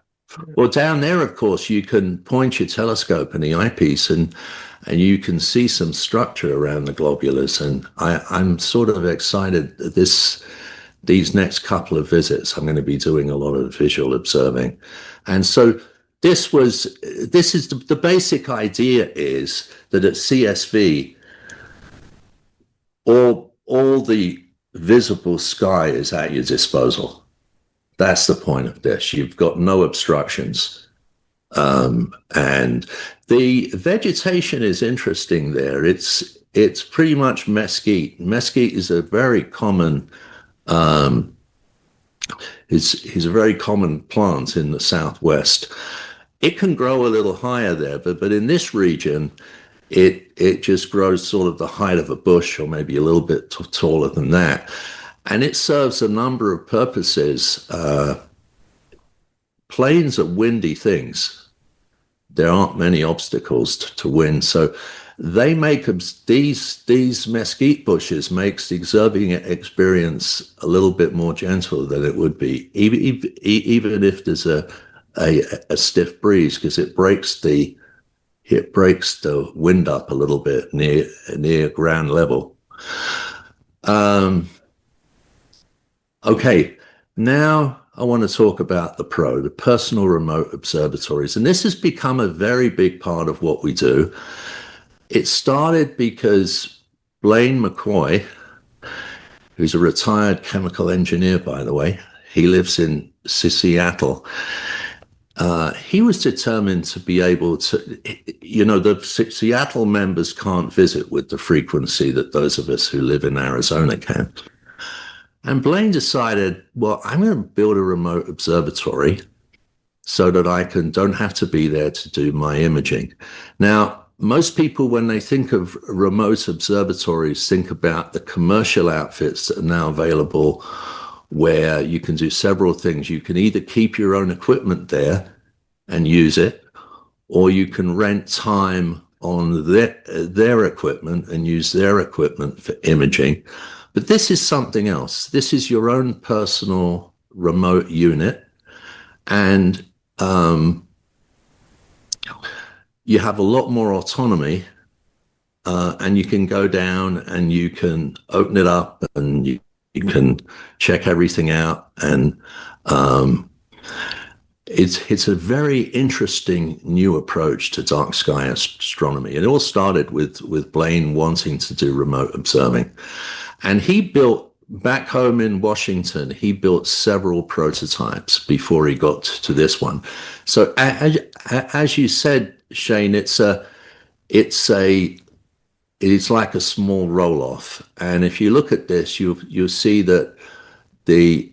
Well, down there, of course, you can point your telescope in the eyepiece and you can see some structure around the globulars. And I'm sort of excited that these next couple of visits, I'm going to be doing a lot of visual observing. And so this is the basic idea is that at CSV, all the visible sky is at your disposal. That's the point of this. You've got no obstructions. And the vegetation is interesting there. It's pretty much mesquite. Mesquite is a very common is a very common plant in the southwest. It can grow a little higher there, but in this region, it just grows sort of the height of a bush or maybe a little bit taller than that. And it serves a number of purposes. Plains are windy things. There aren't many obstacles to wind. So they make these mesquite bushes makes the observing experience a little bit more gentle than it would be, even if there's a stiff breeze, because it breaks the wind up a little bit near ground level. Okay, now I want to talk about the personal remote observatories. And this has become a very big part of what we do. It started because Blaine McCoy, who's a retired chemical engineer, by the way, he lives in Seattle. He was determined to be able to, the Seattle members can't visit with the frequency that those of us who live in Arizona can. And Blaine decided, well, I'm going to build a remote observatory so that I don't have to be there to do my imaging. Now, most people, when they think of remote observatories, think about the commercial outfits that are now available where you can do several things. You can either keep your own equipment there and use it, or you can rent time on their equipment and use their equipment for imaging. But this is something else. This is your own personal remote unit, and you have a lot more autonomy, and you can go down and you can open it up and you can check everything out. And it's a very interesting new approach to dark sky astronomy. It all started with Blaine wanting to do remote observing. And he built, back home in Washington, he built several prototypes before he got to this one. So as you said, Shane, it's like a small roll-off. And if you look at this, you'll see that the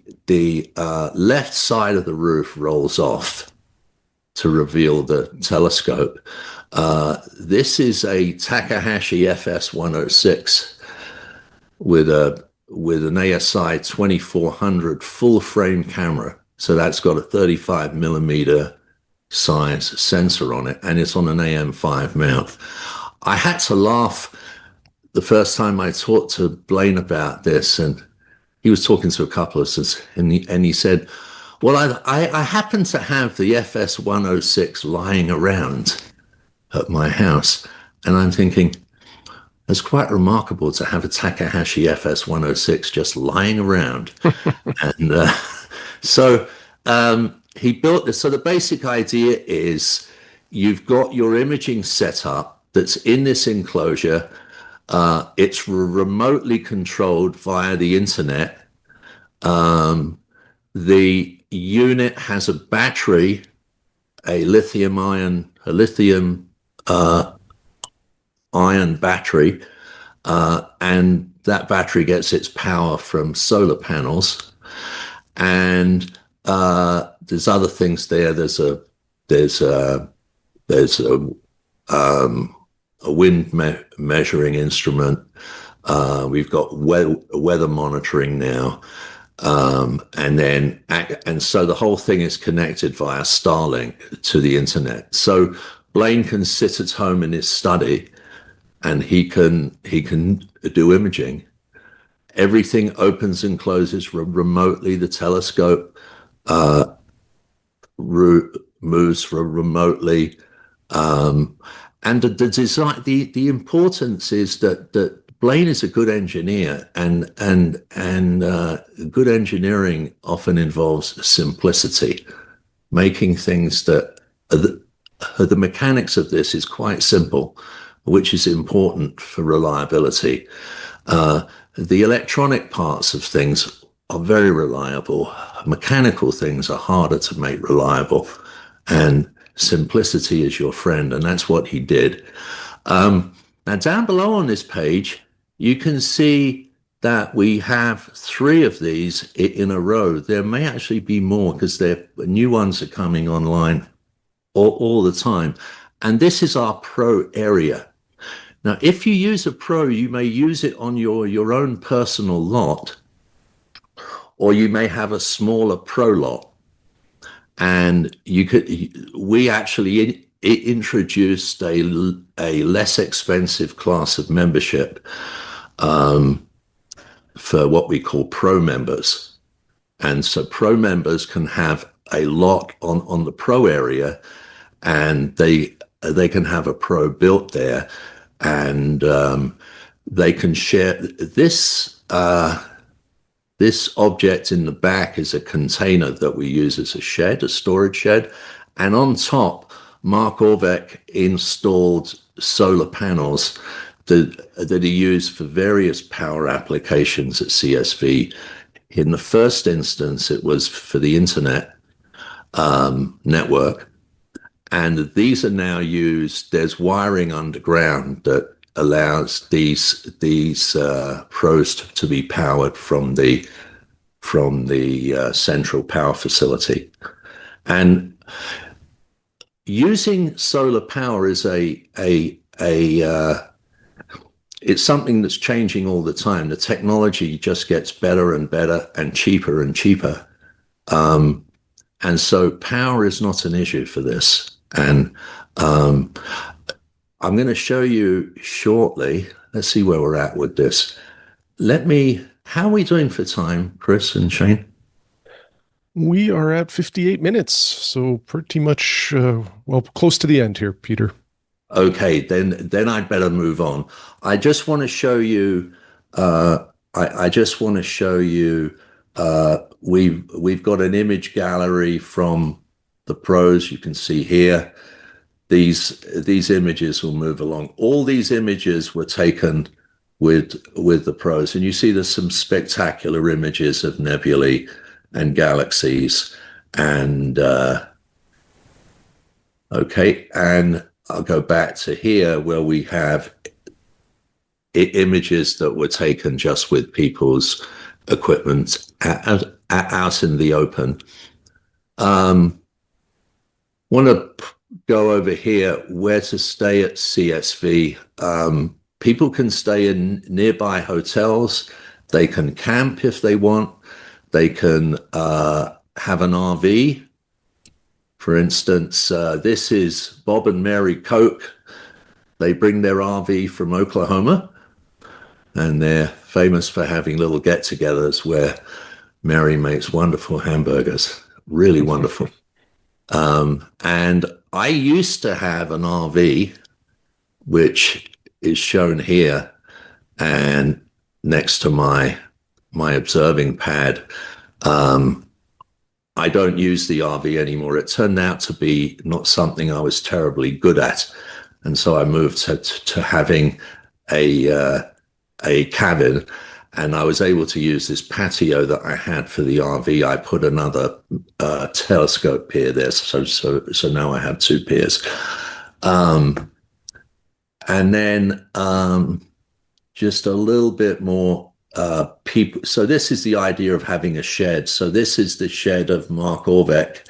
left side of the roof rolls off to reveal the telescope. This is a Takahashi FS-106 with an ASI 2400 full frame camera. So that's got a 35 millimeter size sensor on it, and it's on an AM5 mount. I had to laugh the first time I talked to Blaine about this, and he was talking to a couple of us, and he said, well, I happen to have the FS-106 lying around at my house. And I'm thinking, it's quite remarkable to have a Takahashi FS-106 just lying around. And so he built this. So the basic idea is you've got your imaging setup that's in this enclosure. It's remotely controlled via the internet. The unit has a battery, a lithium ion battery, and that battery gets its power from solar panels. And there's other things there. There's a wind measuring instrument. We've got weather monitoring now. And so the whole thing is connected via Starlink to the internet. So Blaine can sit at home in his study and he can do imaging. Everything opens and closes remotely. The telescope moves remotely. And the design, the importance is that Blaine is a good engineer, and good engineering often involves simplicity, making things that the mechanics of this is quite simple, which is important for reliability. The electronic parts of things are very reliable. Mechanical things are harder to make reliable, and simplicity is your friend, and that's what he did. Now, down below on this page, you can see that we have 3 of these in a row. There may actually be more because new ones are coming online all the time. And this is our pro area. Now, if you use a pro, you may use it on your own personal lot, or you may have a smaller pro lot. And we actually introduced a less expensive class of membership for what we call pro members. And so pro members can have a lot on the pro area, and they can have a pro built there, and they can share this. This object in the back is a container that we use as a shed, a storage shed. And on top, Mark Orvek installed solar panels that are used for various power applications at CSV. In the first instance, it was for the internet network. And these are now used, there's wiring underground that allows these pros to be powered from the central power facility. And using solar power is it's something that's changing all the time. The technology just gets better and better and cheaper and cheaper. And so power is not an issue for this. And I'm going to show you shortly. Let's see where we're at with this. How are we doing for time, Chris and Shane? We are at 58 minutes, so pretty much, close to the end here, Peter. Okay, then I'd better move on. I just want to show you. We've got an image gallery from the pros. You can see here. These images will move along. All these images were taken with the pros, and you see there's some spectacular images of nebulae and galaxies. And okay, and I'll go back to here where we have images that were taken just with people's equipment out in the open. Want to go over here where to stay at CSV. People can stay in nearby hotels. They can camp if they want. They can have an RV. For instance, this is Bob and Mary Koch. They bring their RV from Oklahoma, and they're famous for having little get-togethers where Mary makes wonderful hamburgers, really wonderful. And I used to have an RV, which is shown here, and next to my observing pad. I don't use the RV anymore. It turned out to be not something I was terribly good at, and so I moved to having a cabin, and I was able to use this patio that I had for the RV. I put another telescope pier there, so now I have two piers. And then just a little bit more people. So this is the idea of having a shed. So this is the shed of Mark Orbeck,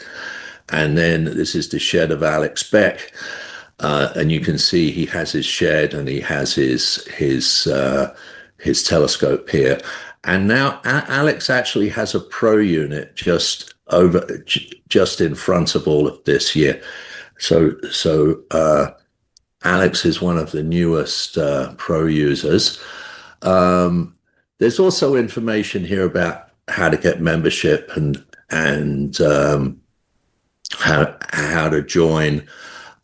and then this is the shed of Alex Beck. And you can see he has his shed and he has his telescope here. And now Alex actually has a pro unit just in front of all of this here. So Alex is one of the newest pro users. There's also information here about how to get membership and how to join.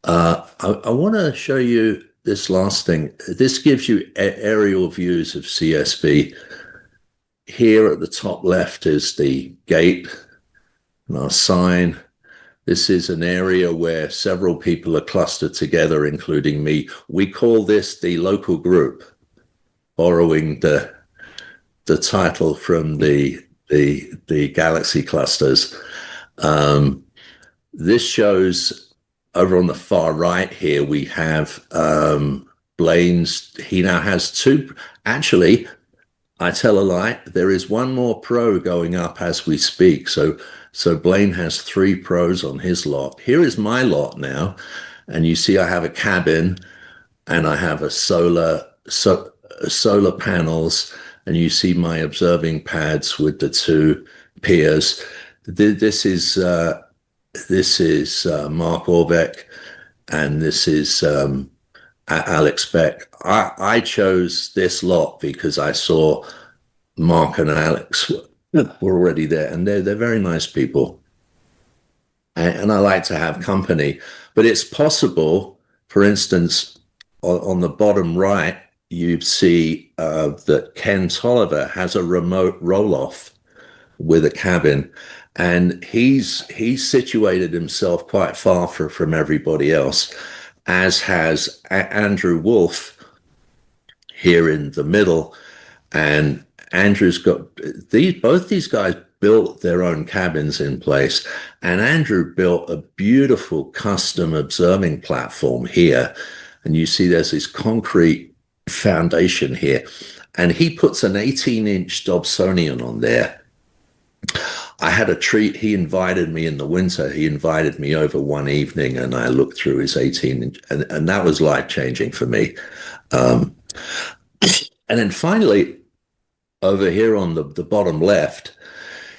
I want to show you this last thing. This gives you aerial views of CSV. Here at the top left is the gate and our sign. This is an area where several people are clustered together, including me. We call this the local group, borrowing the title from the galaxy clusters. This shows over on the far right here, we have Blaine's. He now has two. Actually, I tell a lie. There is one more pro going up as we speak. So Blaine has 3 pros on his lot. Here is my lot now. And you see I have a cabin and I have a solar panels. And you see my observing pads with the 2 piers. This is Mark Orbeck, and this is Alex Beck. I chose this lot because I saw Mark and Alex were already there, and they're very nice people. And I like to have company. But it's possible, for instance, on the bottom right, you see that Ken Tolliver has a remote roll-off with a cabin. And he's situated himself quite far from everybody else, as has Andrew Wolf here in the middle. And Andrew's got both these guys built their own cabins in place. And Andrew built a beautiful custom observing platform here. And you see there's this concrete foundation here. And he puts an 18-inch Dobsonian on there. I had a treat. He invited me in the winter. He invited me over one evening, and I looked through his 18-inch, and that was life-changing for me. And then finally, over here on the bottom left,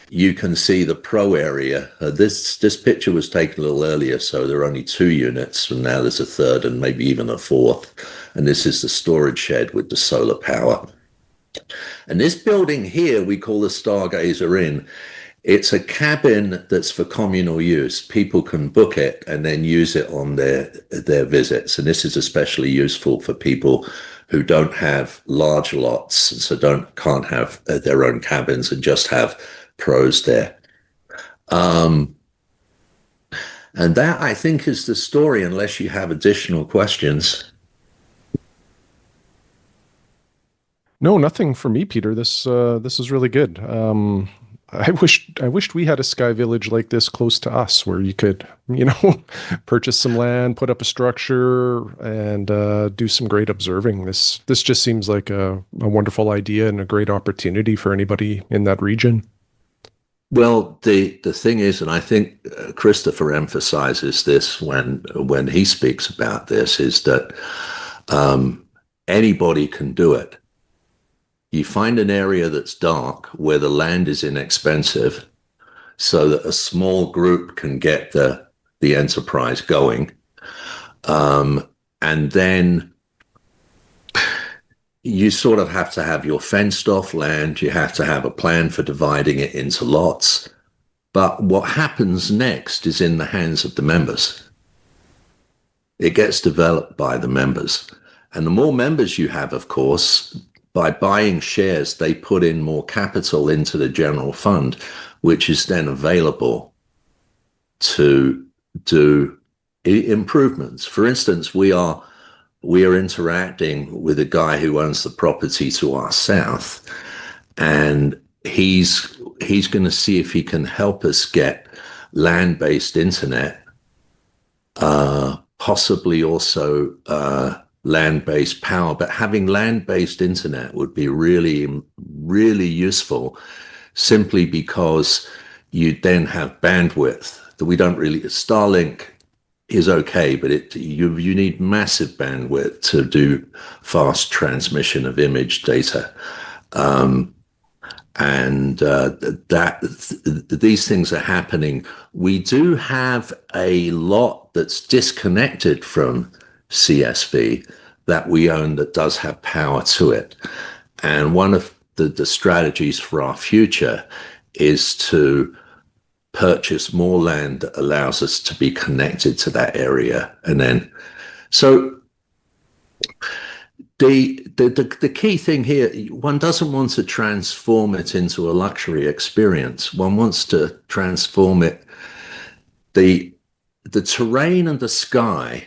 you can see the pro area. This picture was taken a little earlier, so there are only 2 units, and now there's a 3rd and maybe even a 4th. And this is the storage shed with the solar power. And this building here we call the Stargazer Inn. It's a cabin that's for communal use. People can book it and then use it on their visits. And this is especially useful for people who don't have large lots, so can't have their own cabins and just have pros there. And that, I think, is the story, unless you have additional questions. No, nothing for me, Peter. This is really good. I wished we had a sky village like this close to us, where you could, purchase some land, put up a structure, and do some great observing. This just seems like a wonderful idea and a great opportunity for anybody in that region. Well, the thing is, and I think Christopher emphasizes this when he speaks about this, is that anybody can do it. You find an area that's dark where the land is inexpensive, so that a small group can get the enterprise going. And then you sort of have to have your fenced off land. You have to have a plan for dividing it into lots. But what happens next is in the hands of the members. It gets developed by the members. And the more members you have, of course, by buying shares, they put in more capital into the general fund, which is then available to do improvements. For instance, we are interacting with a guy who owns the property to our south, and he's going to see if he can help us get land-based internet, possibly also land-based power. But having land-based internet would be really, really useful, simply because you then have bandwidth that we don't really. Starlink is okay, but you need massive bandwidth to do fast transmission of image data. These things are happening. We do have a lot that's disconnected from CSV that we own that does have power to it. And one of the strategies for our future is to purchase more land that allows us to be connected to that area. And then, so the key thing here, one doesn't want to transform it into a luxury experience. One wants to transform it. The terrain and the sky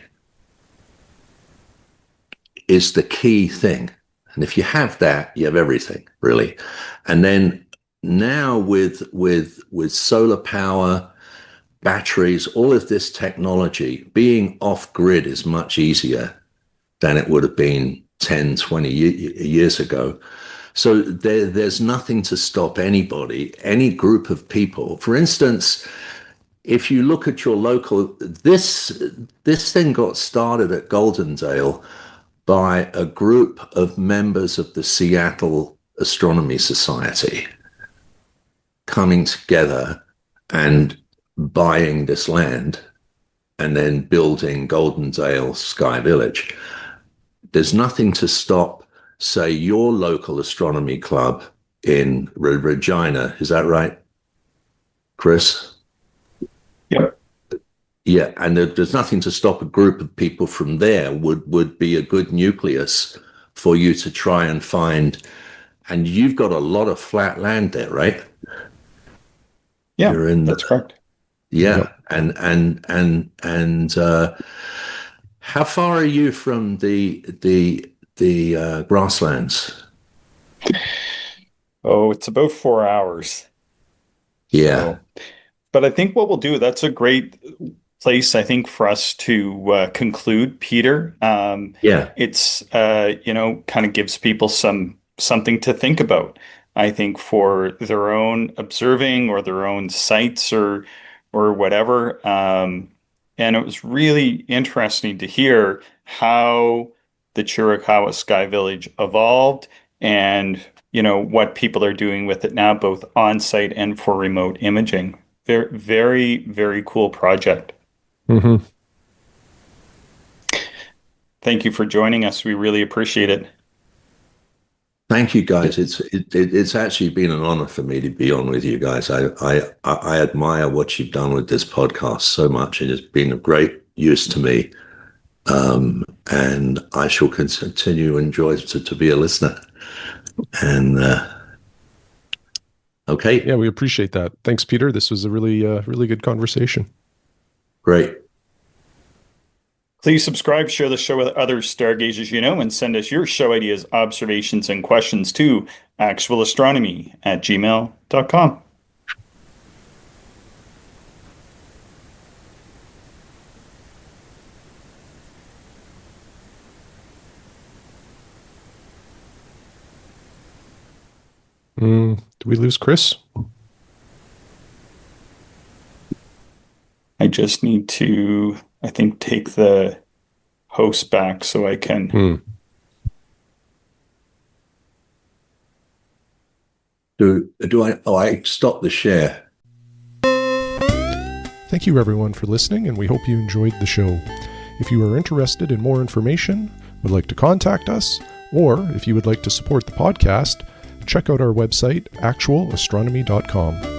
is the key thing. And if you have that, you have everything, really. And then now with solar power, batteries, all of this technology, being off grid is much easier than it would have been 10, 20 years ago. So there's nothing to stop anybody, any group of people. For instance, if you look at your local, this thing got started at Goldendale by a group of members of the Seattle Astronomy Society coming together and buying this land and then building Goldendale Sky Village. There's nothing to stop, say, your local astronomy club in Regina. Is that right, Chris? Yep. Yeah, and there's nothing to stop a group of people from there would be a good nucleus for you to try and find. And you've got a lot of flat land there, right? Yeah, that's correct. Yeah, yep. and how far are you from the grasslands? Oh, it's about 4 hours. Yeah. So, but I think what we'll do, that's a great place, I think, for us to conclude, Peter. Yeah. It's, kind of gives people something to think about, I think, for their own observing or their own sites or whatever. And it was really interesting to hear how the Chiricahua Sky Village evolved and, what people are doing with it now, both on-site and for remote imaging. Very, very, very cool project. Mm-hmm. Thank you for joining us. We really appreciate it. Thank you, guys. It's actually been an honor for me to be on with you guys. I admire what you've done with this podcast so much. It has been of great use to me, and I shall continue to enjoy to be a listener. And okay, yeah, we appreciate that. Thanks, Peter. This was a really good conversation. Great. Please subscribe, share the show with other stargazers you know, and send us your show ideas, observations, and questions to actualastronomy@gmail.com. Do we lose Chris? I just need to, I think, take the host back so I can. Do I? Oh, I stopped the share. Thank you, everyone, for listening, and we hope you enjoyed the show. If you are interested in more information, would like to contact us, Or if you would like to support the podcast, check out our website, actualastronomy.com.